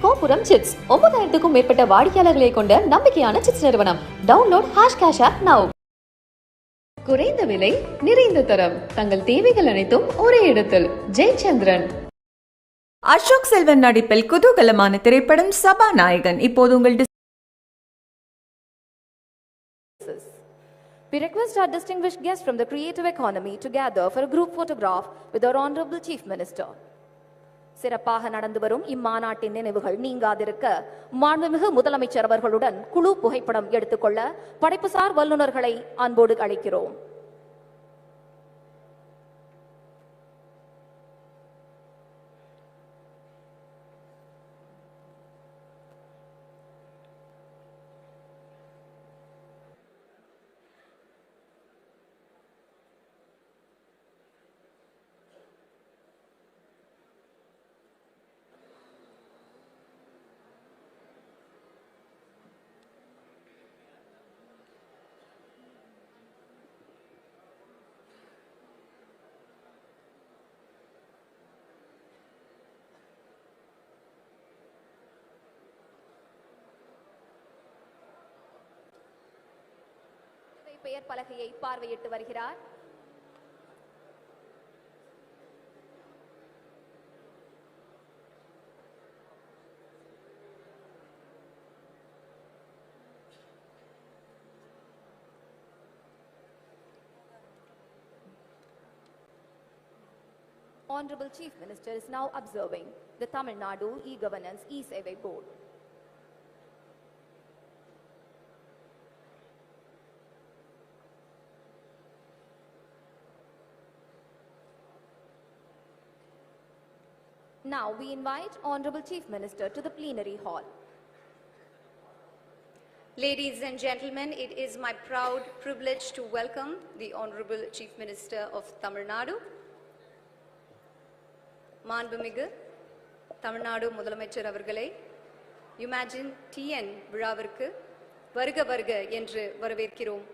Kopuram Chits. 9000க்கும் மேற்பட்ட வாடிக்கையாளர்களை கொண்ட நம்பிக்கையான Chits நிறுவனம். Download #cash app now. குறைந்த விலை, நிறைந்த தரம். தங்கள் தேவைகள் அனைத்தும் ஒரே இடத்தில். ஜெயச்சந்திரன். அசோக் செல்வன் நடிப்பில் குதூகலமான திரைப்படம் சபா நாயகன் இப்போது உங்கள் We request our distinguished guests from the creative economy to gather for a group photograph with our Honorable Chief Minister. சிறப்பாக நடந்து வரும் இம்மாநாட்டின் நினைவுகள் நீங்காதிருக்க மாண்புமிகு முதலமைச்சர் அவர்களுடன் குழு புகைப்படம் எடுத்துக்கொள்ள படைப்புசார் வல்லுநர்களை அன்போடு அழைக்கிறோம். பெயர் பலகையை பார்வையிட்டு வருகிறார். Honorable Chief Minister is now observing the Tamil Nadu E-Governance E-Survey Board. Now we invite Honorable Chief Minister to the plenary hall. Ladies and gentlemen, it is my proud privilege to welcome the Honorable Chief Minister of Tamil Nadu. மாண்புமிகு தமிழ்நாடு முதலமைச்சர் அவர்களை UMagine TN விழாவிற்கு வருக வருக என்று வரவேற்கிறோம்.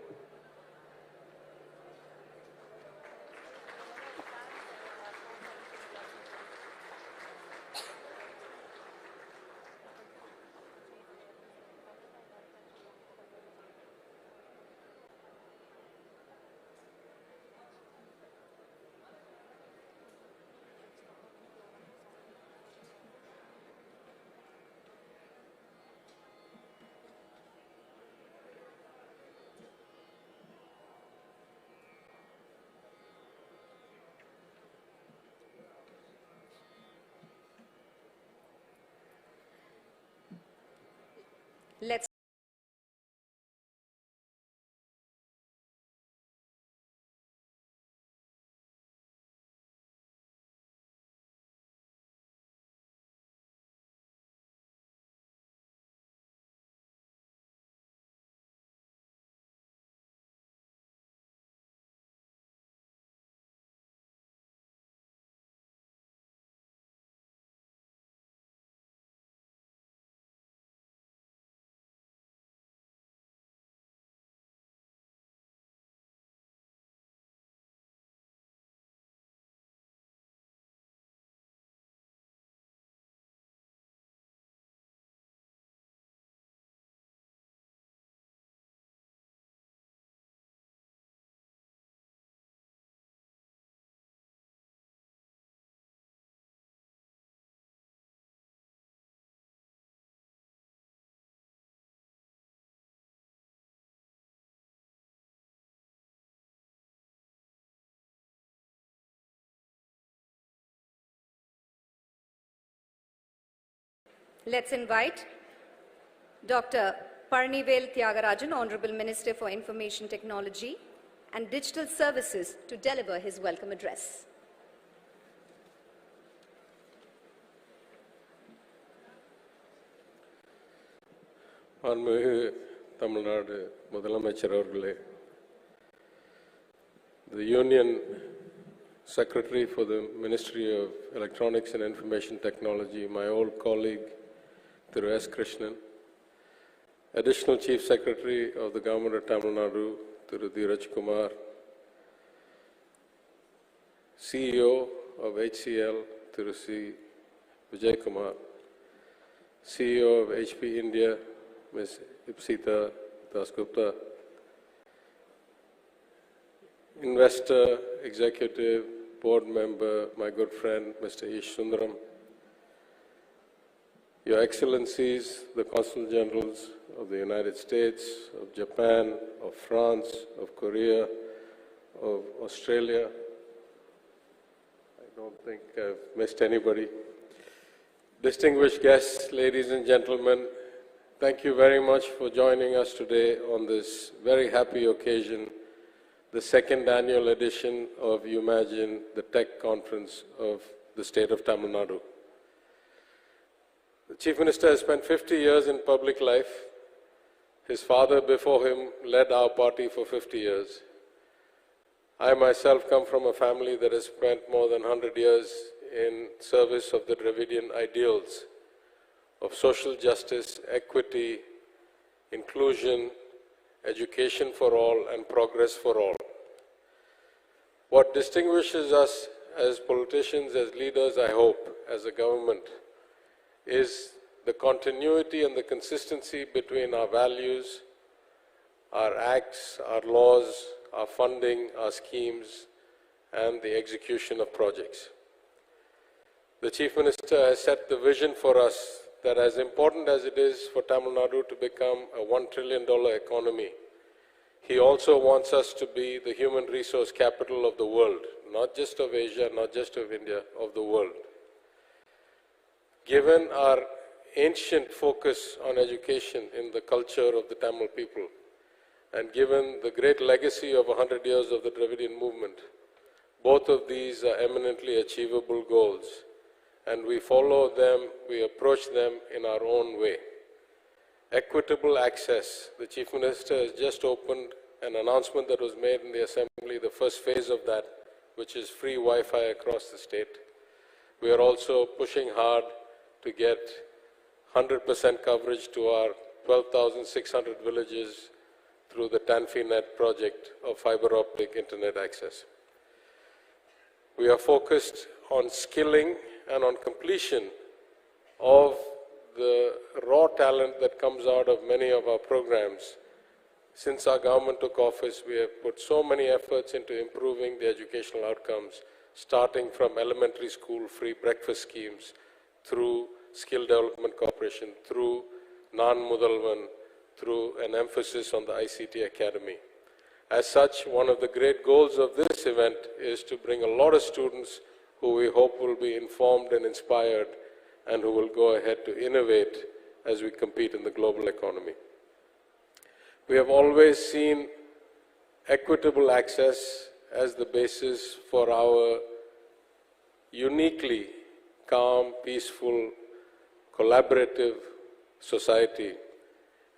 Let's invite Dr. Parnivel Tyagarajan, Honorable Minister for Information Technology and Digital Services, to deliver his welcome address. மாண்புமிகு தமிழ்நாடு முதலமைச்சர் அவர்களே, the Union Secretary for the Ministry of Electronics and Information Technology, my old colleague Thiru S. Krishnan, Additional Chief Secretary of the Government of Tamil Nadu, Thiru Dheeraj Kumar, CEO of HCL, Thiru C. Vijay Kumar, CEO of HP India, Ms. Ipsita Dasgupta, investor, executive, board member, my good friend, Mr. Ish Sundaram, Your Excellencies, the Consul Generals of the United States, of Japan, of France, of Korea, of Australia. I don't think I've missed anybody. Distinguished guests, ladies and gentlemen, thank you very much for joining us today on this very happy occasion, the second annual edition of UMagine, the tech conference of the state of Tamil Nadu. The Chief Minister has spent 50 years in public life. His father before him led our party for 50 years. I myself come from a family that has spent more than 100 years in service of the Dravidian ideals of social justice, equity, inclusion, education for all, and progress for all. What distinguishes us as politicians, as leaders, I hope, as a government, is the continuity and the consistency between our values, our acts, our laws, our funding, our schemes, and the execution of projects. The Chief Minister has set the vision for us that as important as it is for Tamil Nadu to become a $1 trillion economy, he also wants us to be the human resource capital of the world, not just of Asia, not just of India, of the world. Given our ancient focus on education in the culture of the Tamil people, and given the great legacy of 100 years of the Dravidian movement, both of these are eminently achievable goals, and we follow them, we approach them in our own way. Equitable access. The Chief Minister has just opened an announcement that was made in the Assembly, the first phase of that, which is free Wi-Fi across the state. We are also pushing hard to get 100% coverage to our 12,600 villages through the TanfiNet project of fiber optic internet access. We are focused on skilling and on completion of the raw talent that comes out of many of our programs. Since our government took office, we have put so many efforts into improving the educational outcomes, starting from elementary school free breakfast schemes, through skill development cooperation, through non-Mudalvan, through an emphasis on the ICT Academy. As such, one of the great goals of this event is to bring a lot of students who we hope will be informed and inspired and who will go ahead to innovate as we compete in the global economy. We have always seen equitable access as the basis for our uniquely calm, peaceful, collaborative society.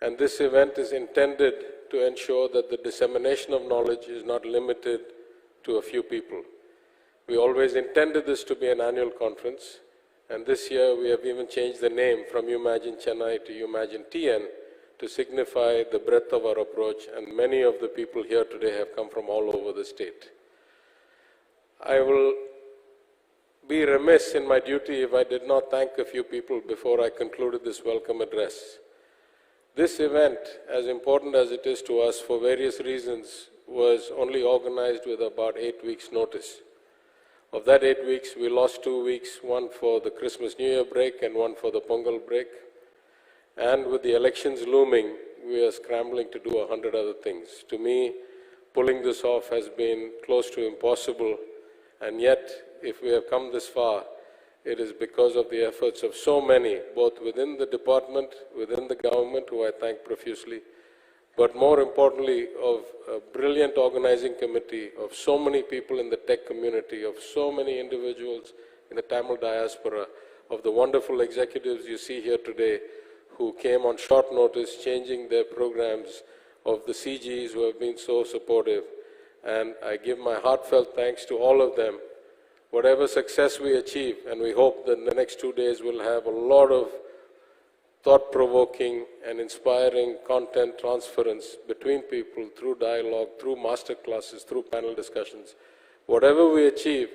And this event is intended to ensure that the dissemination of knowledge is not limited to a few people. We always intended this to be an annual conference, and this year we have even changed the name from UMagine Chennai to UMagine TN to signify the breadth of our approach, and many of the people here today have come from all over the state. I will be remiss in my duty if I did not thank a few people before I concluded this welcome address. This event, as important as it is to us for various reasons, was only organized with about 8 weeks' notice. Of that 8 weeks, we lost 2 weeks, one for the Christmas New Year break and one for the Pongal break. And with the elections looming, we are scrambling to do 100 other things. To me, pulling this off has been close to impossible, and yet, if we have come this far, it is because of the efforts of so many, both within the department, within the government, who I thank profusely, but more importantly, of a brilliant organizing committee, of so many people in the tech community, of so many individuals in the Tamil diaspora, of the wonderful executives you see here today, who came on short notice, changing their programs, of the CGs who have been so supportive. And I give my heartfelt thanks to all of them. Whatever success we achieve, and we hope that in the next 2 days we'll have a lot of thought-provoking and inspiring content transference between people through dialogue, through master classes, through panel discussions. Whatever we achieve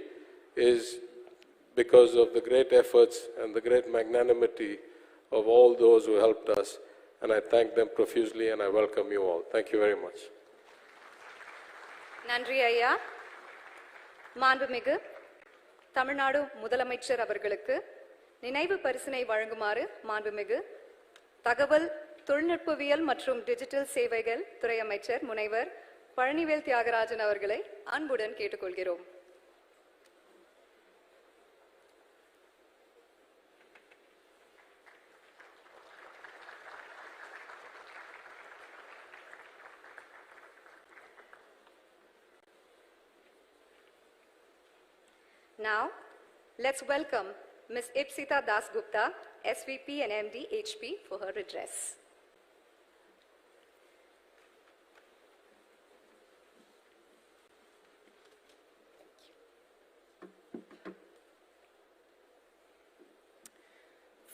is because of the great efforts and the great magnanimity of all those who helped us, and I thank them profusely and I welcome you all. Thank you very much. நன்றி ஐயா. மாண்புமிகு தமிழ்நாடு முதலமைச்சர் அவர்களுக்கு நினைவு பரிசினை வழங்குமாறு மாண்புமிகு தகவல் தொழில்நுட்பவியல் மற்றும் டிஜிட்டல் சேவைகள் துறை அமைச்சர் முனைவர் பழனிவேல் தியாகராஜன் அவர்களை அன்புடன் கேட்டுக்கொள்கிறோம். Now, let's welcome Ms. Ipsita Dasgupta, SVP and MD HP, for her address.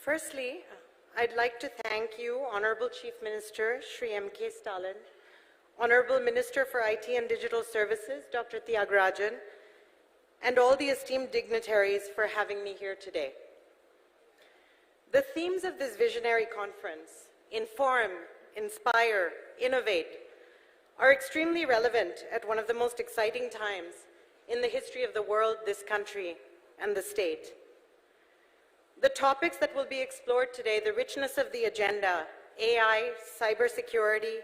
Firstly, I'd like to thank you, Honorable Chief Minister Shri M.K. Stalin, Honorable Minister for IT and Digital Services, Dr. Thiagarajan, and all the esteemed dignitaries for having me here today. The themes of this visionary conference, inform, inspire, innovate, are extremely relevant at one of the most exciting times in the history of the world, this country, and the state. The topics that will be explored today, the richness of the agenda, AI, cybersecurity,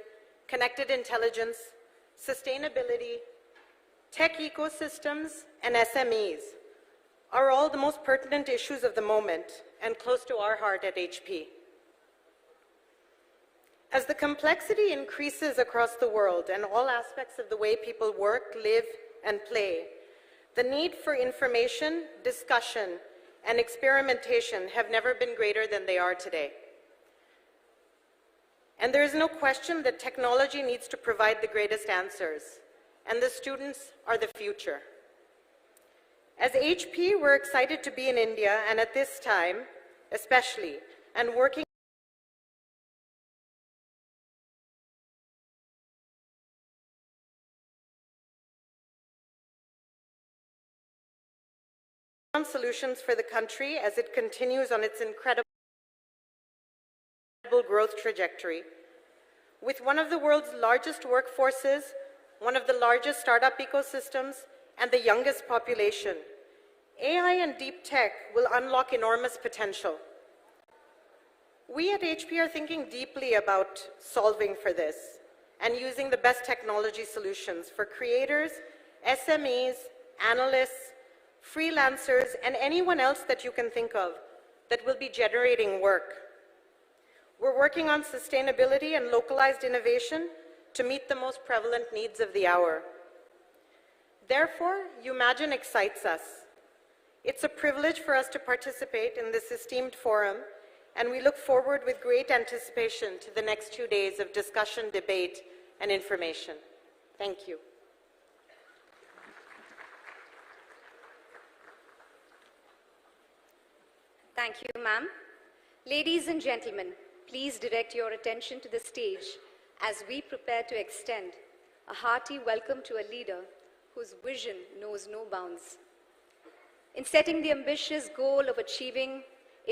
connected intelligence, sustainability, tech ecosystems, and SMEs are all the most pertinent issues of the moment and close to our heart at HP. As the complexity increases across the world and all aspects of the way people work, live, and play, the need for information, discussion, and experimentation have never been greater than they are today. And there is no question that technology needs to provide the greatest answers, and the students are the future. As HP, we're excited to be in India, and at this time, especially, and working on solutions for the country as it continues on its incredible growth trajectory. With one of the world's largest workforces, one of the largest startup ecosystems, and the youngest population, AI and deep tech will unlock enormous potential. We at HP are thinking deeply about solving for this and using the best technology solutions for creators, SMEs, analysts, freelancers, and anyone else that you can think of that will be generating work. We're working on sustainability and localized innovation to meet the most prevalent needs of the hour. Therefore, UMagine excites us. It's a privilege for us to participate in this esteemed forum, and we look forward with great anticipation to the next 2 days of discussion, debate, and information. Thank you. Thank you, ma'am. Ladies and gentlemen, please direct your attention to the stage as we prepare to extend a hearty welcome to a leader whose vision knows no bounds. In setting the ambitious goal of achieving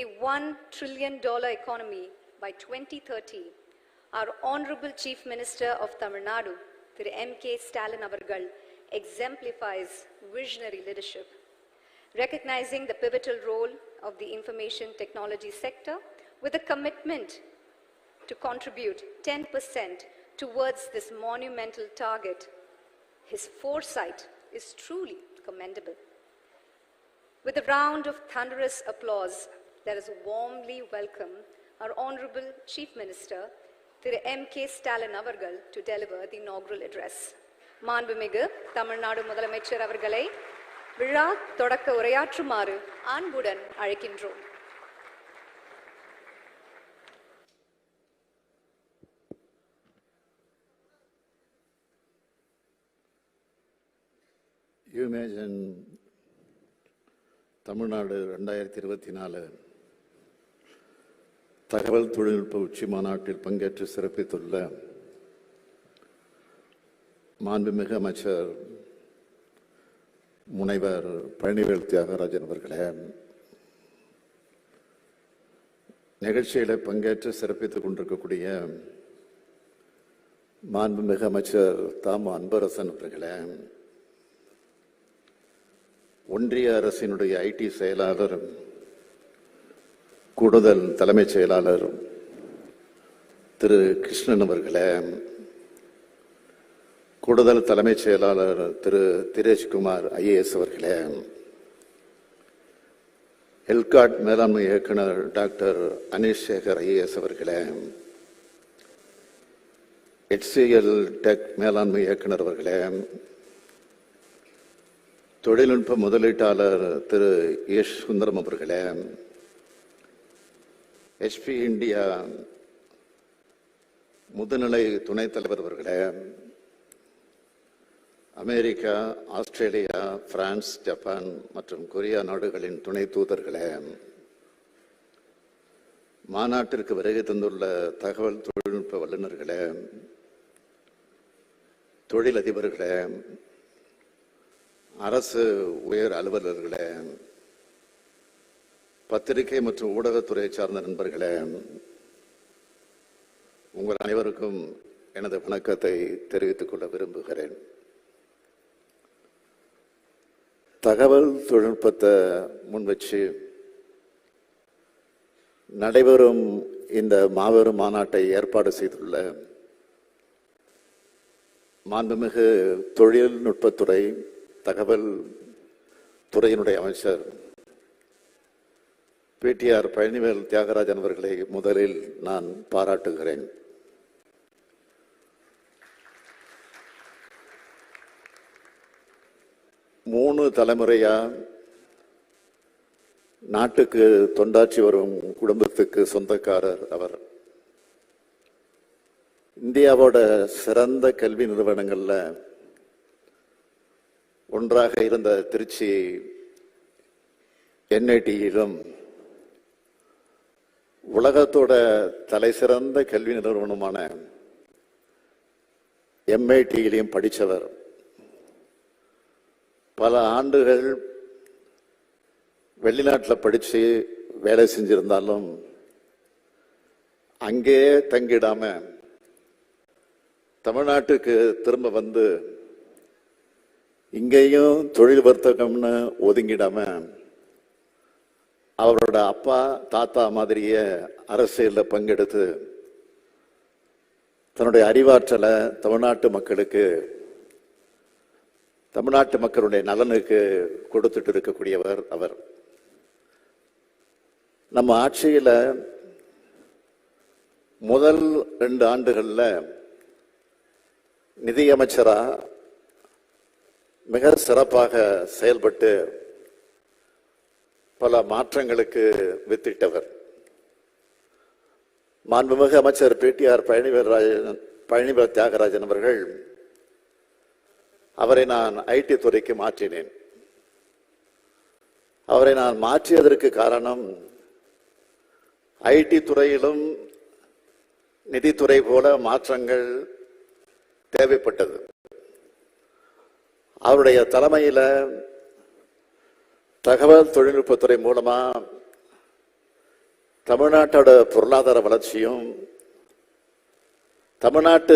a $1 trillion economy by 2030, our Honorable Chief Minister of Tamil Nadu, Thiru M.K. Stalin avargal, exemplifies visionary leadership. Recognizing the pivotal role of the information technology sector with a commitment to contribute 10% towards this monumental target, his foresight is truly commendable. With a round of thunderous applause, let us warmly welcome our Honorable Chief Minister, Thiru M.K. Stalin avargal, to deliver the inaugural address. மாண்புமிகு தமிழ்நாடு முதலமைச்சர் அவர்களை விழா தொடக்க உரையாற்றுமாறு அன்புடன் அழைக்கின்றோம். UMagine Tamil Nadu 2024 தகவல் தொழில்நுட்ப உச்சி மாநாட்டில் பங்கேற்று சிறப்பித்துள்ள மாண்புமிகு அமைச்சர் முனைவர் பழனிவேல் தியாகராஜன் அவர்களே, நிகழ்ச்சியில் பங்கேற்று சிறப்பித்துக் கொண்டிருக்கக்கூடிய மாண்புமிகு அமைச்சர் தாமு அன்பரசன் அவர்களே, ஒன்றிய அரசினுடைய ஐடி செயலாளர், கூடுதல் தலைமைச் செயலாளர் திரு கிருஷ்ணன் அவர்களே, கூடுதல் தலைமைச் செயலாளர் திரு திரேஷ்குமார் ஐஏஎஸ் அவர்களே, எல்காட் மேலாண்மை இயக்குனர் டாக்டர் அனீஷ் சேகர் ஐஏஎஸ் அவர்களே, HCL டெக் மேலாண்மை இயக்குனர் அவர்களே, தொழில்நுட்ப முதலீட்டாளர் திரு யஷ் சுந்தரம் அவர்களே, HP இந்தியா முதுநிலை துணைத் தலைவர் அவர்களே, அமெரிக்கா, ஆஸ்திரேலியா, பிரான்ஸ், ஜப்பான் மற்றும் கொரியா நாடுகளின் துணை தூதர்களே, மாநாட்டிற்கு வருகை தந்துள்ள தகவல் தொழில்நுட்ப வல்லுநர்களே, தொழிலதிபர்களே, அரசு உயர் அலுவலர்களே, பத்திரிகை மற்றும் ஊடகத்துறை சார்ந்த நண்பர்களே, உங்கள் அனைவருக்கும் எனது வணக்கத்தை தெரிவித்துக் கொள்ள விரும்புகிறேன். தகவல் தொழில்நுட்பத்தை முன்வச்சு நடைபெறும் இந்த மாபெரும் மாநாட்டை ஏற்பாடு செய்துள்ள மாண்புமிகு தொழில்நுட்பத்துறை தகவல் துறையினுடைய அமைச்சர் PTR பழனிவேல் தியாகராஜன் அவர்களை முதலில் நான் பாராட்டுகிறேன். மூணு தலைமுறையா நாட்டுக்கு தொண்டாற்றி வரும் குடும்பத்துக்கு சொந்தக்காரர் அவர். இந்தியாவோட சிறந்த கல்வி நிறுவனங்கள்ல ஒன்றாக இருந்த திருச்சி NITயிலும் உலகத்தோட தலை சிறந்த கல்வி நிறுவனமான MITயிலையும் படித்தவர். பல ஆண்டுகள் வெளிநாட்டில் படித்து வேலை செஞ்சிருந்தாலும் அங்கே தங்கிடாம தமிழ்நாட்டுக்கு திரும்ப வந்து இங்கேயும் தொழில் வர்த்தகம்னு ஒதுங்கிடாம அவரோட அப்பா தாத்தா மாதிரியே அரசியலில் பங்கெடுத்து தன்னுடைய அறிவாற்றலை தமிழ்நாட்டு மக்களுக்கு, தமிழ்நாட்டு மக்களுடைய நலனுக்கு கொடுத்துட்டு இருக்கக்கூடியவர் அவர். நம்ம ஆட்சியில முதல் 2 ஆண்டுகள்ல நிதியமைச்சரா மிக சிறப்பாக செயல்பட்டு பல மாற்றங்களுக்கு வித்திட்டவர். மாண்புமிகு அமைச்சர் PTR பழனிவேல் தியாகராஜன் அவர்கள், அவரை நான் ஐடி துறைக்கு மாற்றினேன். அவரை நான் மாற்றியதற்கு காரணம் ஐடி துறையிலும் நிதித்துறை போல மாற்றங்கள் தேவைப்பட்டது. அவருடைய தலைமையில தகவல் தொழில்நுட்பத்துறை மூலமா தமிழ்நாட்டோட பொருளாதார வளர்ச்சியும் தமிழ்நாட்டு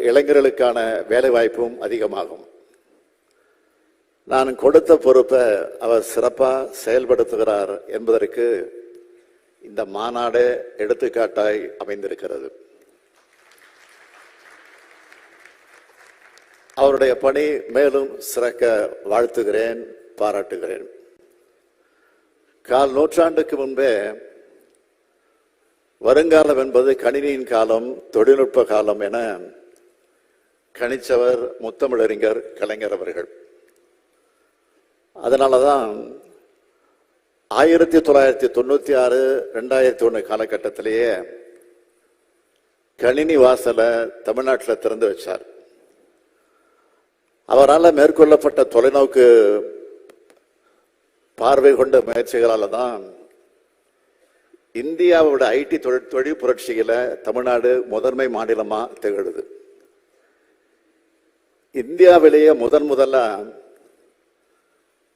இளைஞர்களுக்கான வேலை வாய்ப்பும் அதிகமாகும். நான் கொடுத்த பொறுப்பை அவர் சிறப்பாக செயல்படுத்துகிறார் என்பதற்கு இந்த மாநாடு எடுத்துக்காட்டாய் அமைந்திருக்கிறது. அவருடைய பணி மேலும் சிறக்க வாழ்த்துகிறேன், பாராட்டுகிறேன். 1/4 நூற்றாண்டுக்கு முன்பே வருங்காலம் என்பது கணினியின் காலம், தொழில்நுட்ப காலம் என கணிச்சவர் முத்தமிழறிஞர் கலைஞர் அவர்கள். அதனாலதான் 1996, 2001 காலகட்டத்திலேயே கணினி வாசலை தமிழ்நாட்டில் திறந்து வச்சார். அவரால் மேற்கொள்ளப்பட்ட தொலைநோக்கு பார்வை கொண்ட முயற்சிகளால தான் இந்தியாவோட ஐடி தொழில் புரட்சியில தமிழ்நாடு முதன்மை மாநிலமா திகழுது. இந்தியாவிலேயே முதல்ல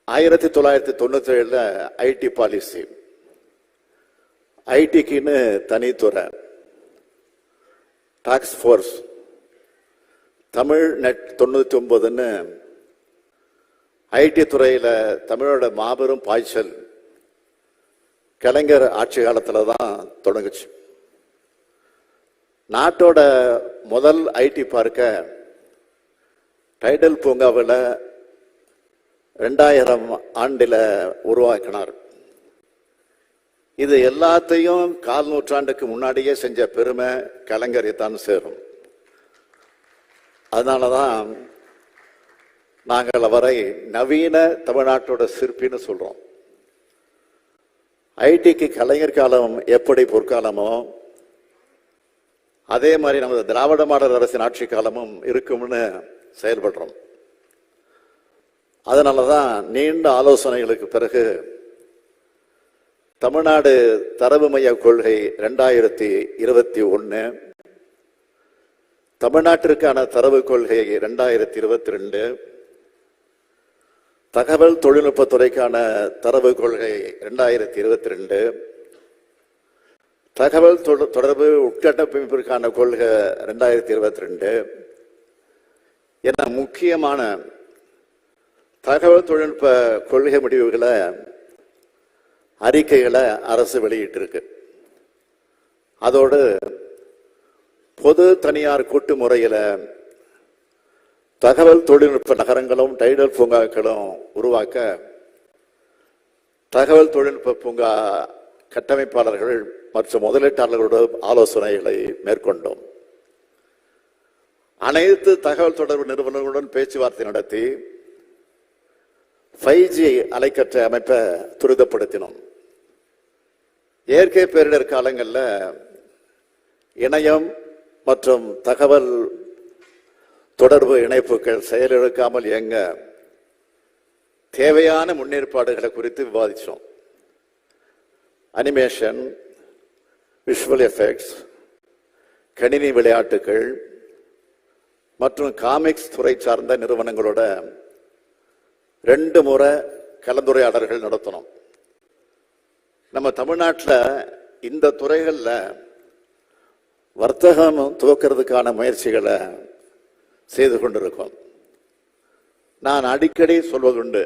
1997 ஐடி பாலிசி, ஐடிக்குன்னு தனித்துறை, டாஸ்க் ஃபோர்ஸ், தமிழ் நெட் 99ன்னு ஐடி துறையில் தமிழோட மாபெரும் பாய்ச்சல் கலைஞர் ஆட்சி காலத்தில் தான் தொடங்குச்சு. நாட்டோட முதல் ஐடி பார்க்க டைடல் பூங்காவில் 2000 ஆண்டில் உருவாக்கினார். இது எல்லாத்தையும் 4 நூற்றாண்டுக்கு முன்னாடியே செஞ்ச பெருமை கலைஞரை தான் சேரும். அதனால தான் நாங்கள் அவரை நவீன தமிழ்நாட்டோட சிற்பின்னு சொல்றோம். ஐடிக்கு கலைஞர் காலம் எப்படி பொற்காலமோ அதே மாதிரி நமது திராவிட மாடல் அரசின் ஆட்சி காலமும் இருக்கும்னு செயல்படுறோம். அதனாலதான் நீண்ட ஆலோசனைகளுக்கு பிறகு தமிழ்நாடு தரவு மைய கொள்கை 2021, தமிழ்நாட்டிற்கான தரவு கொள்கை 2022, தகவல் தொழில்நுட்பத்துறைக்கான தரவு கொள்கை 2022, தகவல் தொடர்பு உட்கட்டமைப்பிற்கான கொள்கை 2022 என முக்கியமான தகவல் தொழில்நுட்ப கொள்கை முடிவுகளை அறிக்கைகளை அரசு வெளியிட்டிருக்கு. அதோடு பொது தனியார் கூட்டு முறையில் தகவல் தொழில்நுட்ப நகரங்களும் டைடல் பூங்காக்களும் உருவாக்க தகவல் தொழில்நுட்ப பூங்கா கட்டமைப்பாளர்கள் மற்றும் முதலீட்டாளர்களோட ஆலோசனைகளை மேற்கொண்டோம். அனைத்து தகவல் தொடர்பு நிறுவனங்களுடன் பேச்சுவார்த்தை நடத்தி 5G அலைக்கற்றை அமைப்பை துரிதப்படுத்தினோம். இயற்கை பேரிடர் காலங்களில் இணையம் மற்றும் தகவல் தொடர்பு இணைப்புகள் செயலிழக்காமல் இயங்க தேவையான முன்னேற்பாடுகளை குறித்து விவாதித்தோம். அனிமேஷன், விஷுவல் எஃபெக்ட்ஸ், கணினி விளையாட்டுகள் மற்றும் காமிக்ஸ் துறை சார்ந்த நிறுவனங்களோட 2 முறை கலந்துரையாடல்கள் நடத்தணும். நம்ம தமிழ்நாட்டில் இந்த துறைகளில் வர்த்தகம் துவக்கிறதுக்கான முயற்சிகளை செய்து கொண்டிருக்கோம். நான் அடிக்கடி சொல்வதுண்டு,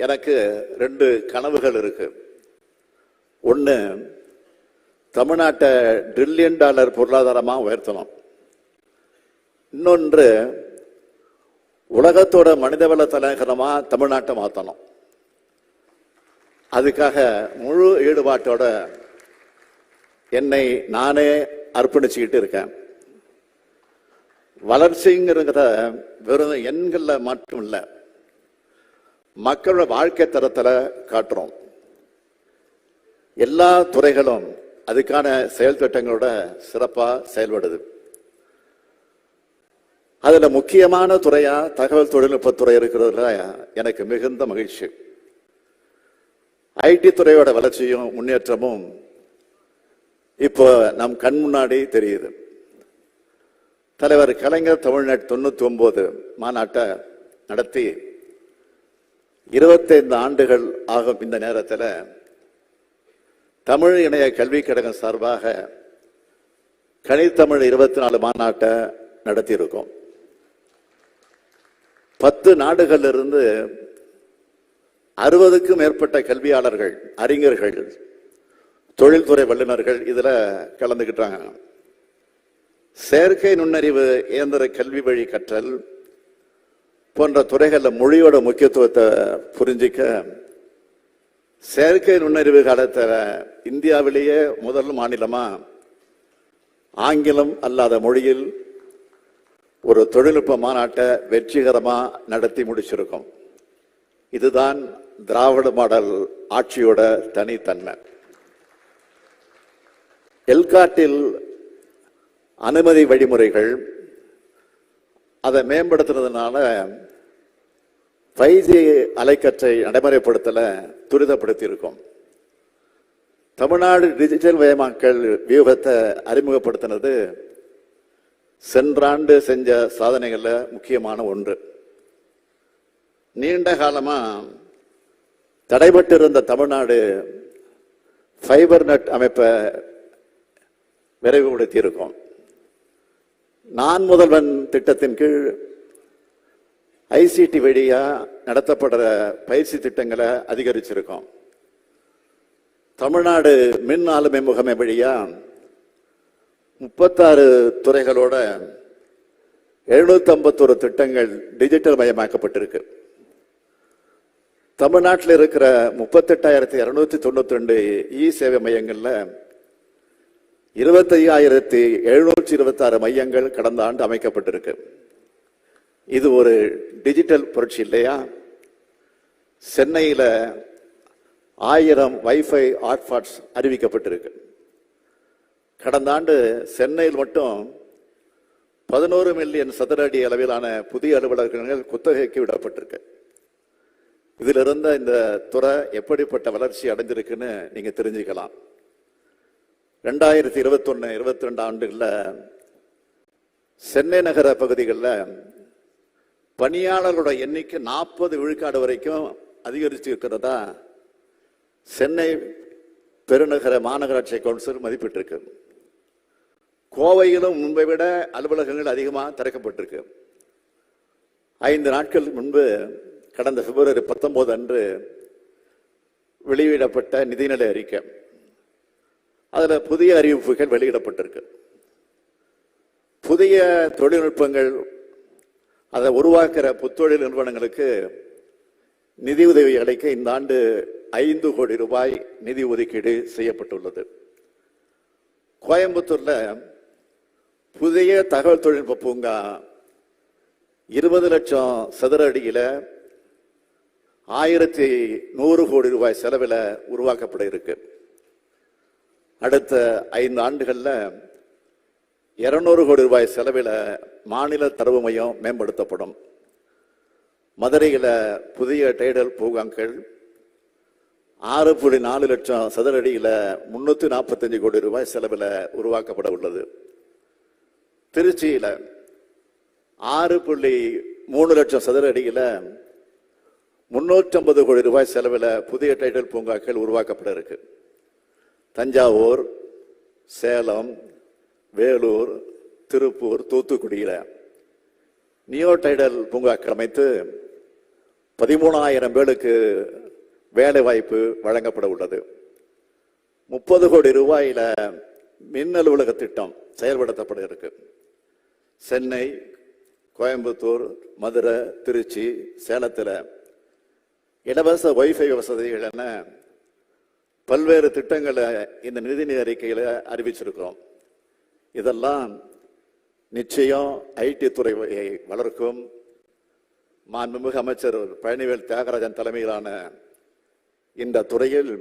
எனக்கு 2 கனவுகள் இருக்கு. ஒன்று, தமிழ்நாட்டை $1 டிரில்லியன் பொருளாதாரமாக உயர்த்தணும். இன்னொன்று, உலகத்தோட மனிதவள தலைநகரமா தமிழ்நாட்டை மாற்றணும். அதுக்காக முழு ஈடுபாட்டோட என்னை நானே அர்ப்பணிச்சுக்கிட்டு இருக்கேன். வளர்ச்சிங்கிறத வெறும் எண்கள்ல மட்டும் இல்லை, மக்களோட வாழ்க்கை தரத்தில் காட்டுறோம். எல்லா துறைகளும் அதுக்கான செயல் திட்டங்களோட சிறப்பாக செயல்படுது. அதுல முக்கியமான துறையா தகவல் தொழில்நுட்பத்துறை இருக்கிறதுல எனக்கு மிகுந்த மகிழ்ச்சி. ஐடி துறையோட வளர்ச்சியும் முன்னேற்றமும் இப்போ நம் கண் முன்னாடி தெரியுது. தலைவர் கலைஞர் தமிழ்நாடு 99 மாநாட்டை நடத்தி 25 ஆண்டுகள் ஆகும். இந்த நேரத்தில் தமிழ் இணைய கல்விக் கழகம் சார்பாக கனித்தமிழ் 24 மாநாட்டை நடத்தி இருக்கோம். 10 நாடுகளிலிருந்து 60க்கும் மேற்பட்ட கல்வியாளர்கள், அறிஞர்கள், தொழில்துறை வல்லுநர்கள் இதுல கலந்துக்கிட்டாங்க. செயற்கை நுண்ணறிவு, இயந்திர கல்வி வழி கற்றல் போன்ற துறைகளில் மொழியோட முக்கியத்துவத்தை புரிஞ்சிக்க செயற்கை நுண்ணறிவு காலத்தில் இந்தியாவிலேயே முதல் மாநிலமா ஆங்கிலம் அல்லாத மொழியில் ஒரு தொழில்நுட்ப மாநாட்டை வெற்றிகரமா நடத்தி முடிச்சிருக்கோம். இதுதான் திராவிட மாடல் ஆட்சியோட தனித்தன்மை. எல்காட்டில் அனுமதி வழிமுறைகள் அதை மேம்படுத்துறதுனால 5G அலைக்கற்றை நடைமுறைப்படுத்தல துரிதப்படுத்தி இருக்கும். தமிழ்நாடு டிஜிட்டல் மயமாக்கல் வியூகத்தை அறிமுகப்படுத்தினது சென்ற ஆண்டு செஞ்ச சாதனைகள்ல முக்கியமான ஒன்று. நீண்ட காலமா தடைபட்டிருந்த தமிழ்நாடு ஃபைபர் நெட் அமைப்பை விரைவுபடுத்தியிருக்கோம். நான் முதல்வன் திட்டத்தின் கீழ் ஐசிடி வழியா நடத்தப்படுற பயிற்சி திட்டங்களை அதிகரிச்சிருக்கோம். தமிழ்நாடு மின் ஆளுமை முகமை வழியா 36 துறைகளோட 751 திட்டங்கள் டிஜிட்டல் மயமாக்கப்பட்டிருக்கு. தமிழ்நாட்டில் இருக்கிற 38,292 இ சேவை மையங்கள்ல 25,726 மையங்கள் கடந்த ஆண்டு அமைக்கப்பட்டிருக்கு. இது ஒரு டிஜிட்டல் புரட்சி இல்லையா? சென்னையில் 1000 வைஃபை ஹாட்ஸ்பாட்ஸ் அறிவிக்கப்பட்டிருக்கு. கடந்த ஆண்டு சென்னையில் மட்டும் 11 மில்லியன் சதுர அடி அளவிலான புதிய அலுவலகங்கள் குத்தகைக்கு விடப்பட்டிருக்கு. இதில் இருந்த இந்த துறை எப்படிப்பட்ட வளர்ச்சி அடைஞ்சிருக்குன்னு நீங்க தெரிஞ்சுக்கலாம். 2021-22 ஆண்டுகளில் சென்னை நகர பகுதிகளில் பணியாளர்களோட எண்ணிக்கை 40 விழுக்காடு வரைக்கும் அதிகரித்து இருக்கிறதா சென்னை பெருநகர மாநகராட்சி கவுன்சில் மதிப்பிட்டிருக்கு. கோவையிலும் முன்பை விட அலுவலகங்கள் அதிகமாக திறக்கப்பட்டிருக்கு. 5 நாட்கள் முன்பு கடந்த பிப்ரவரி 19 அன்று வெளியிடப்பட்ட நிதிநிலை அறிக்கை, அதில் புதிய அறிவிப்புகள் வெளியிடப்பட்டிருக்கு. புதிய தொழில்நுட்பங்கள் அதை உருவாக்குற புத்தொழில் நிறுவனங்களுக்கு நிதி உதவி அளிக்க இந்த ஆண்டு 5 கோடி ரூபாய் நிதி ஒதுக்கீடு செய்யப்பட்டுள்ளது. கோயம்புத்தூர்ல புதிய தகவல் தொழில்நுட்ப பூங்கா 20 லட்சம் சதுர அடியில 1100 கோடி ரூபாய் செலவில் உருவாக்கப்பட இருக்கு. அடுத்த 5 ஆண்டுகள்ல 200 கோடி ரூபாய் செலவில் மாநில தரவு மையம் மேம்படுத்தப்படும். மதுரையில புதிய டைடல் பூங்காக்கள் 6.4 லட்சம் சதுர அடியில 345 கோடி ரூபாய் செலவில் உருவாக்கப்பட உள்ளது. திருச்சியில 6.3 லட்சம் சதுர அடியில 350 கோடி ரூபாய் செலவில் புதிய டைடல் பூங்காக்கள் உருவாக்கப்பட இருக்கு. தஞ்சாவூர், சேலம், வேலூர், திருப்பூர், தூத்துக்குடியில நியோ டைடல் பூங்காக்கள் அமைத்து 13,000 பேருக்கு வேலை வாய்ப்பு வழங்கப்பட உள்ளது. 30 கோடி ரூபாயில மின் அலுவலக திட்டம் செயல்படுத்தப்பட இருக்கு. சென்னை, கோயம்புத்தூர், மதுரை, திருச்சி, சேலத்தில் இலவச வைஃபை வசதிகள் என பல்வேறு திட்டங்களை இந்த நிதி அறிக்கையில அறிவிச்சிருக்கிறோம். இதெல்லாம் நிச்சயம் ஐடி துறையை வளர்க்கும். மாண்புமிகு அமைச்சர் பழனிவேல் தியாகராஜன் தலைமையிலான இந்த துறையில்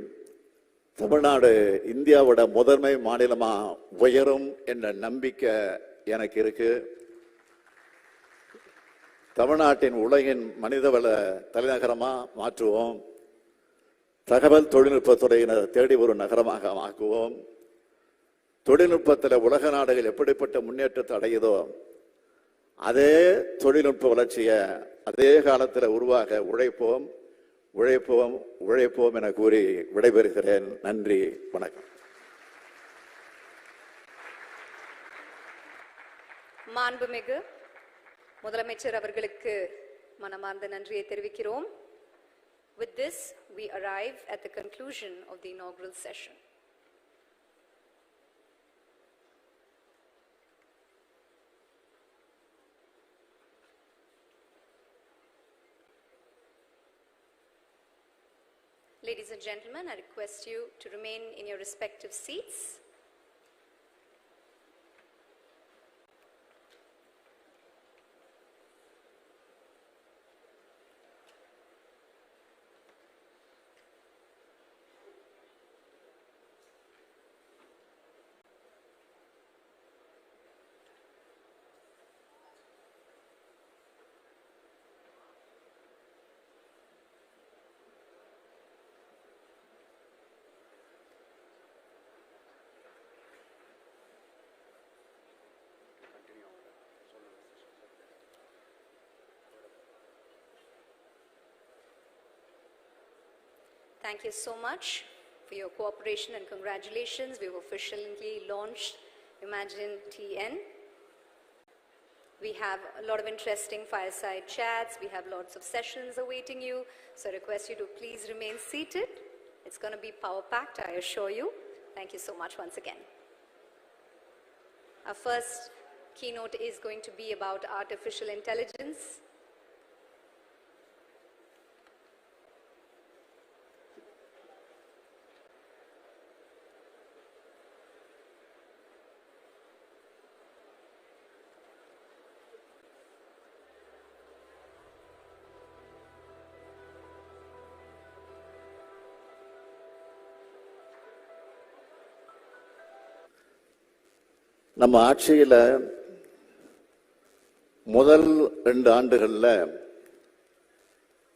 தமிழ்நாடு இந்தியாவோட முதன்மை மாநிலமா உயரும் என்ற நம்பிக்கை எனக்கு இருக்கு. தமிழ்நாட்டின் உலகின் மனிதவள தலைநகரமா மாற்றுவோம். தகவல் தொழில்நுட்பத்துறையினர் தேடி ஒரு நகரமாக ஆக்குவோம். தொழில்நுட்பத்தில் உலக நாடுகள் எப்படிப்பட்ட முன்னேற்றத்தை அடையுதோ அதே தொழில்நுட்ப வளர்ச்சியை அதே காலத்தில் உருவாக உழைப்போம், உழைப்போம், உழைப்போம் என கூறி விடைபெறுகிறேன். நன்றி, வணக்கம். மாண்புமிகு முதலமைச்சர் அவர்களுக்கு மனமார்ந்த நன்றியை தெரிவிக்கிறோம். With this, we arrive at the conclusion of the inaugural session. Ladies and gentlemen, I request you to remain in your respective seats. Thank you so much for your cooperation and congratulations. We've officially launched UMagine TN. We have a lot of interesting fireside chats. We have lots of sessions awaiting you. So I request you to please remain seated. It's going to be power-packed, I assure you. Thank you so much once again. Our first keynote is going to be about artificial intelligence. நம்ம ஆட்சியில் முதல் 2 ஆண்டுகளில்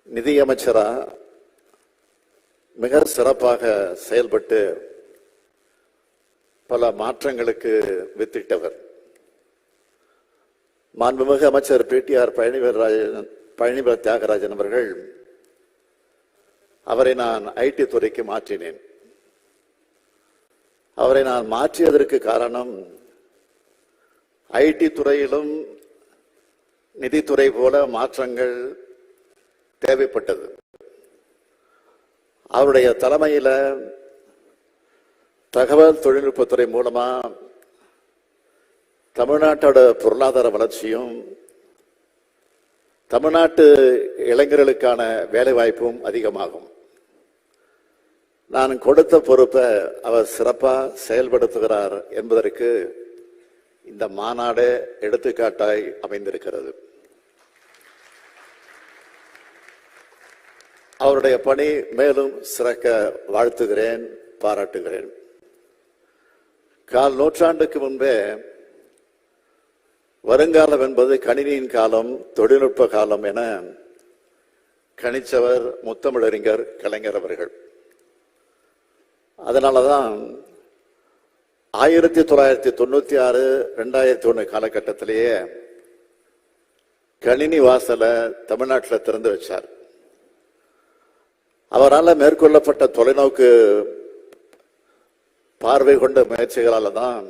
நிதியமைச்சரா மிக சிறப்பாக செயல்பட்டு பல மாற்றங்களுக்கு வித்திட்டவர். மாண்புமிகு அமைச்சர் PTR பழனிவேல் தியாகராஜன் அவர்கள், அவரை நான் ஐடி துறைக்கு மாற்றினேன். அவரை நான் மாற்றியதற்கு காரணம், ஐடி துறையிலும் நிதித்துறை போல மாற்றங்கள் தேவைப்பட்டது. அவருடைய தலைமையில் தகவல் தொழில்நுட்பத்துறை மூலமா தமிழ்நாட்டோட பொருளாதார வளர்ச்சியும் தமிழ்நாட்டு இளைஞர்களுக்கான வேலைவாய்ப்பும் அதிகமாகும். நான் கொடுத்த பொறுப்பை அவர் சிறப்பாக செயல்படுத்துகிறார் என்பதற்கு இந்த மாநாடு எடுத்துக்காட்டாய் அமைந்திருக்கிறது. அவருடைய பணி மேலும் சிறக்க வாழ்த்துகிறேன், பாராட்டுகிறேன். 1/4 நூற்றாண்டுக்கு முன்பே வருங்காலம் என்பது கணினியின் காலம், தொழில்நுட்ப காலம் என கணிச்சவர் முத்தமிழறிஞர் கலைஞர் அவர்கள். அதனாலதான் 1996, 2001 காலகட்டத்திலேயே கணினி வாசலை தமிழ்நாட்டில் திறந்து வச்சார். அவரால் மேற்கொள்ளப்பட்ட தொலைநோக்கு பார்வை கொண்ட முயற்சிகளால் தான்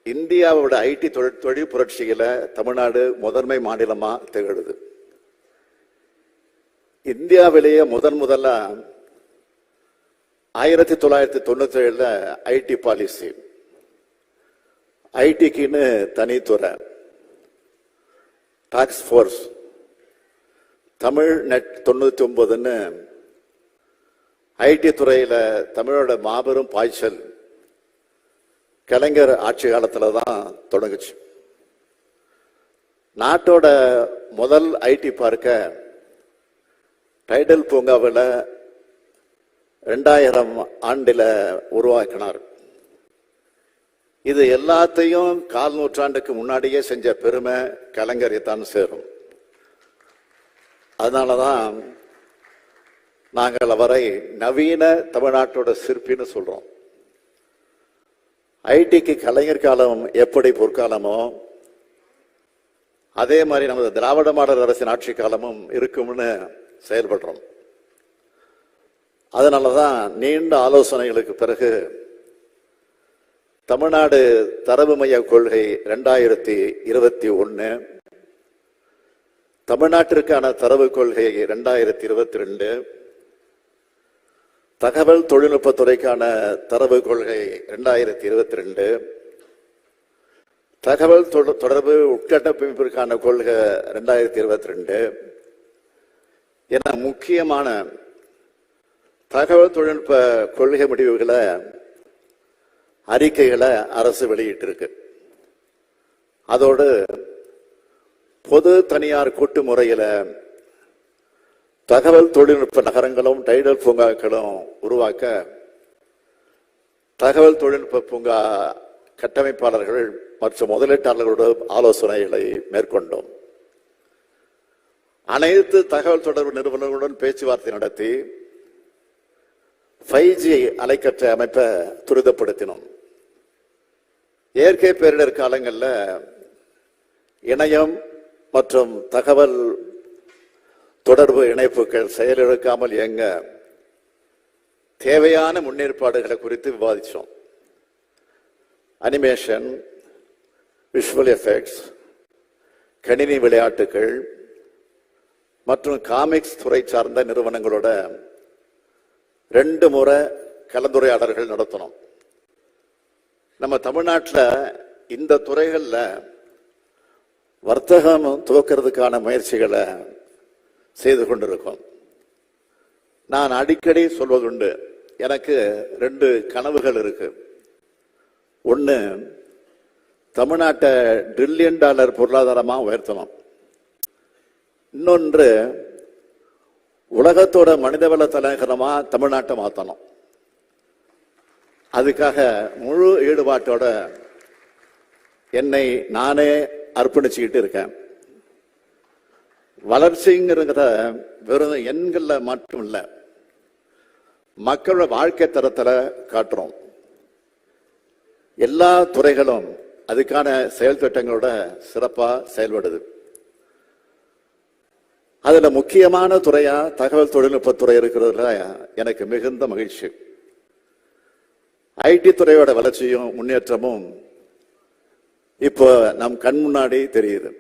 இந்தியாவோட ஐடி தொழில் புரட்சியில தமிழ்நாடு முதன்மை மாநிலமா திகழுது. இந்தியாவிலேயே முதல்ல 1997 ஐடி பாலிசி, ஐடிக்குன்னு தனித்துறை, டாஸ்க் போர்ஸ், தமிழ் நெட் 99ன்னு ஐடி துறையில தமிழோட மாபெரும் பாய்ச்சல் கலைஞர் ஆட்சி காலத்துல தான் தொடங்குச்சு. நாட்டோட முதல் ஐடி பார்க்க டைடல் பூங்காவில் 2000 ஆண்டில் உருவாக்கினார். இது எல்லாத்தையும் 1/4 நூற்றாண்டுக்கு முன்னாடியே செஞ்ச பெருமை கலைஞரை தான் சேரும். அதனாலதான் நாங்கள் அவரை நவீன தமிழ்நாட்டோட சிற்பின்னு சொல்றோம். ஐடிக்கு கலைஞர் காலம் எப்படி பொற்காலமோ அதே மாதிரி நமது திராவிட மாடல் அரசின் ஆட்சி காலமும் இருக்கும்னு செயல்படுறோம். அதனாலதான் நீண்ட ஆலோசனைகளுக்கு பிறகு தமிழ்நாடு தரவு மைய கொள்கை 2021, தமிழ்நாட்டிற்கான தரவு கொள்கை 2022, தகவல் தொழில்நுட்பத்துறைக்கான தரவு கொள்கை 2022, தகவல் தொடர்பு உட்கட்டமைப்பிற்கான கொள்கை 2022 என முக்கியமான தகவல் தொழில்நுட்ப கொள்கை முடிவுகளை, அறிக்கைகளை அரசு வெளியிட்டிருக்கு. அதோடு பொது தனியார் கூட்டு முறையில் தகவல் தொழில்நுட்ப நகரங்களும் டைடல் பூங்காக்களும் உருவாக்க தகவல் தொழில்நுட்ப பூங்கா கட்டமைப்பாளர்கள் மற்றும் முதலீட்டாளர்களோடு ஆலோசனைகளை மேற்கொண்டோம். அனைத்து தகவல் தொடர்பு நிறுவனங்களுடன் பேச்சுவார்த்தை நடத்தி 5G அலைக்கற்றை அமைப்பை துரிதப்படுத்தினோம். இயற்கை பேரிடர் காலங்களில் இணையம் மற்றும் தகவல் தொடர்பு இணைப்புகள் செயலிழக்காமல் இயங்க தேவையான முன்னேற்பாடுகளை குறித்து விவாதித்தோம். அனிமேஷன், விஷுவல் எஃபெக்ட்ஸ், கணினி விளையாட்டுகள் மற்றும் காமிக்ஸ் துறை சார்ந்த நிறுவனங்களோட 2 முறை கலந்துரையாடல்கள் நடத்தணும். நம்ம தமிழ்நாட்டில் இந்த துறைகளில் வர்த்தகம் துவக்கிறதுக்கான முயற்சிகளை செய்து கொண்டிருக்கோம். நான் அடிக்கடி சொல்வதுண்டு, எனக்கு 2 கனவுகள் இருக்கு. ஒன்று, தமிழ்நாட்டை $1 டிரில்லியன் பொருளாதாரமாக உயர்த்தணும். இன்னொன்று, உலகத்தோட மனிதவள தலைநகரமாக தமிழ்நாட்டை மாற்றணும். அதுக்காக முழு ஈடுபாட்டோட என்னை நானே அர்ப்பணிச்சுக்கிட்டு இருக்கேன். வளர்ச்சிங்கிறத வெறும் எண்கள்ல மட்டும் இல்லை, மக்களோட வாழ்க்கை தரத்தில் காட்டுறோம். எல்லா துறைகளும் அதுக்கான செயல் திட்டங்களோட சிறப்பாக செயல்படுது. அதுல முக்கியமான துறையா தகவல் தொழில்நுட்பத்துறை இருக்கிறதுல எனக்கு மிகுந்த மகிழ்ச்சி. ஐடி துறையோட வளர்ச்சியும் முன்னேற்றமும் இப்போ நம் கண் முன்னாடி தெரியுது.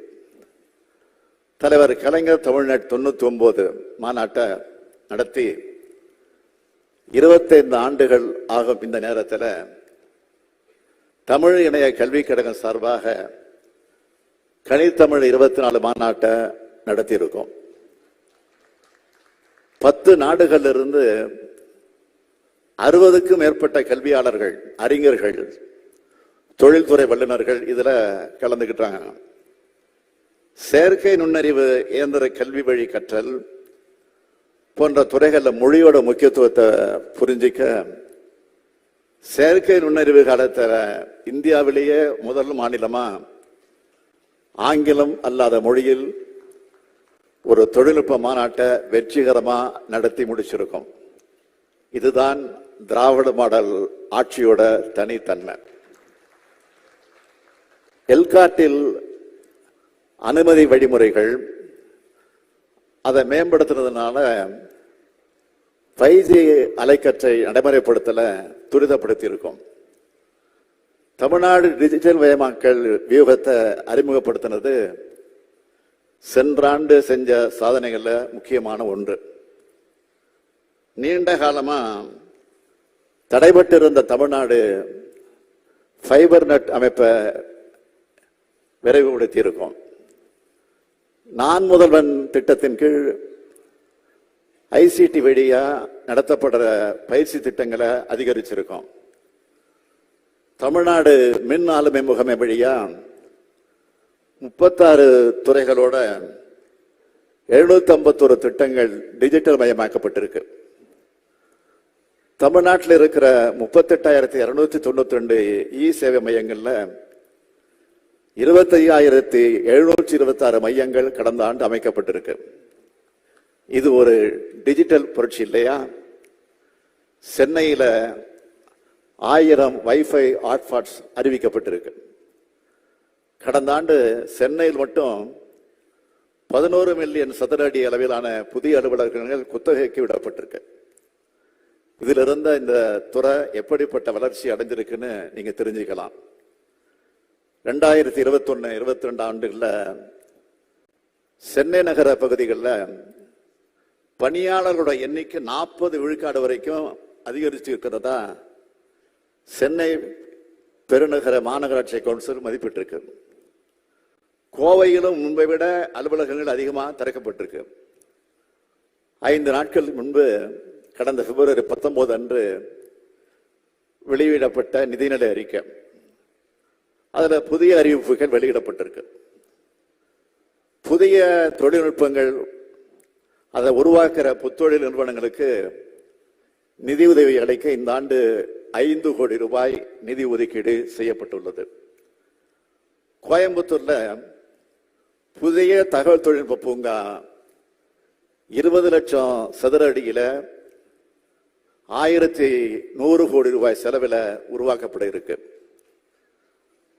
தலைவர் கலைஞர் தமிழ்நாடு 99 மாநாட்டை நடத்தி 25 ஆண்டுகள் ஆகும். இந்த நேரத்தில் தமிழ் இணைய கல்விக் கழகம் சார்பாக கனித்தமிழ் 24 மாநாட்டை நடத்தியிருக்கோம். 10 நாடுகளிலிருந்து 60க்கும் மேற்பட்ட கல்வியாளர்கள், அறிஞர்கள், தொழில்துறை வல்லுநர்கள் இதுல கலந்துக்கிட்டாங்க. செயற்கை நுண்ணறிவு, இயந்திர கல்வி வழி கற்றல் போன்ற துறைகளில் மொழியோட முக்கியத்துவத்தை புரிஞ்சிக்க செயற்கை நுண்ணறிவு காலத்தில் இந்தியாவிலேயே முதல் மாநிலமா ஆங்கிலம் அல்லாத மொழியில் ஒரு தொழில்நுட்ப மாநாட்டை வெற்றிகரமா நடத்தி முடிச்சிருக்கோம். இதுதான் திராவிட மாடல் ஆட்சியோட தனித்தன்மை. எல்காட்டில் அனுமதி வழிமுறைகள் அதை மேம்படுத்துறதுனால 5G அலைக்கற்றை நடைமுறைப்படுத்தல துரிதப்படுத்தி இருக்கும். தமிழ்நாடு டிஜிட்டல் மயமாக்கல் வியூகத்தை அறிமுகப்படுத்தினது சென்ற ஆண்டு செஞ்ச சாதனைகள்ல முக்கியமான ஒன்று. நீண்ட காலமா தடைபட்டு இருந்த தமிழ்நாடு ஃபைபர் நெட் அமைப்பை விரைவுபடுத்தி இருக்கும். நான் முதல்வன் திட்டத்தின் கீழ் ICT வழியா நடத்தப்படுற பயிற்சி திட்டங்களை அதிகரிச்சிருக்கோம். தமிழ்நாடு மின் ஆளுமை முகமை வழியா 36 துறைகளோட 751 திட்டங்கள் டிஜிட்டல் மயமாக்கப்பட்டிருக்கு. தமிழ்நாட்டில் இருக்கிற 38,292 சேவை மையங்கள்ல 25,726 மையங்கள் கடந்த ஆண்டு அமைக்கப்பட்டிருக்கு. இது ஒரு டிஜிட்டல் புரட்சி இல்லையா? சென்னையில் 1000 வைஃபை ஹாட்ஸ்பாட்ஸ் அறிவிக்கப்பட்டிருக்கு. கடந்த ஆண்டு சென்னையில் மட்டும் 11 மில்லியன் சதுர அடி அளவிலான புதிய அலுவலகங்கள் குத்தகைக்கு விடப்பட்டிருக்கு. இதில் இருந்த இந்த துறை எப்படிப்பட்ட வளர்ச்சி அடைஞ்சிருக்குன்னு நீங்க தெரிஞ்சுக்கலாம். 2021-22 ஆண்டுகளில் சென்னை நகர பகுதிகளில் பணியாளர்களோட எண்ணிக்கை 40 விழுக்காடு வரைக்கும் அதிகரித்து இருக்கிறதா சென்னை பெருநகர மாநகராட்சி கவுன்சில் மதிப்பிட்டிருக்கு. கோவையிலும் முன்பை விட அலுவலகங்கள் அதிகமாக திறக்கப்பட்டிருக்கு. 5 நாட்கள் முன்பு கடந்த பிப்ரவரி 19 அன்று வெளியிடப்பட்ட நிதிநிலை அறிக்கை, அதுல புதிய அறிவிப்புகள் வெளியிடப்பட்டிருக்கு. புதிய தொழில்நுட்பங்கள் அதை உருவாக்குற புத்தொழில் நிறுவனங்களுக்கு நிதி உதவி அளிக்க இந்த ஆண்டு 5 கோடி ரூபாய் நிதி ஒதுக்கீடு செய்யப்பட்டுள்ளது. கோயம்புத்தூர்ல புதிய தகவல் தொழில்நுட்ப பூங்கா 20 லட்சம் சதுர அடியில 1100 கோடி ரூபாய் செலவில் உருவாக்கப்பட இருக்கு.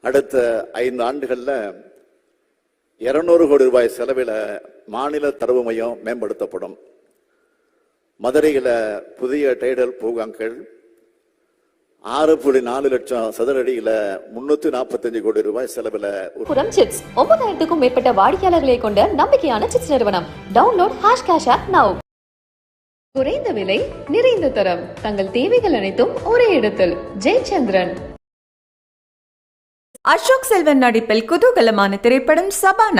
அடுத்த 5 ஆண்டுகள்ல 200 கோடி ரூபாய் செலவில் மாநில தரவு மையம் மேம்படுத்தப்படும். மதுரையில் புதிய டைடல் பூங்காக்கள் 6.4 லட்சம் சதுர அடியில் 345 கோடி ரூபாய் செலவில் புரம் சிட்ஸ் 9000க்கும் மேற்பட்ட வாடிக்கையாளர்களை கொண்ட நம்பிக்கையான சிட்ஸ் நிறுவனம். Download #cash app now. குறைந்த விலை நிறைந்த தரம் தங்கள் தேவைகள் அனைத்தும் ஒரே இடத்தில். ஜெயச்சந்திரன். அசோக் செல்வன் நடிப்பில் குதூகலமான திரைப்படம் சபா.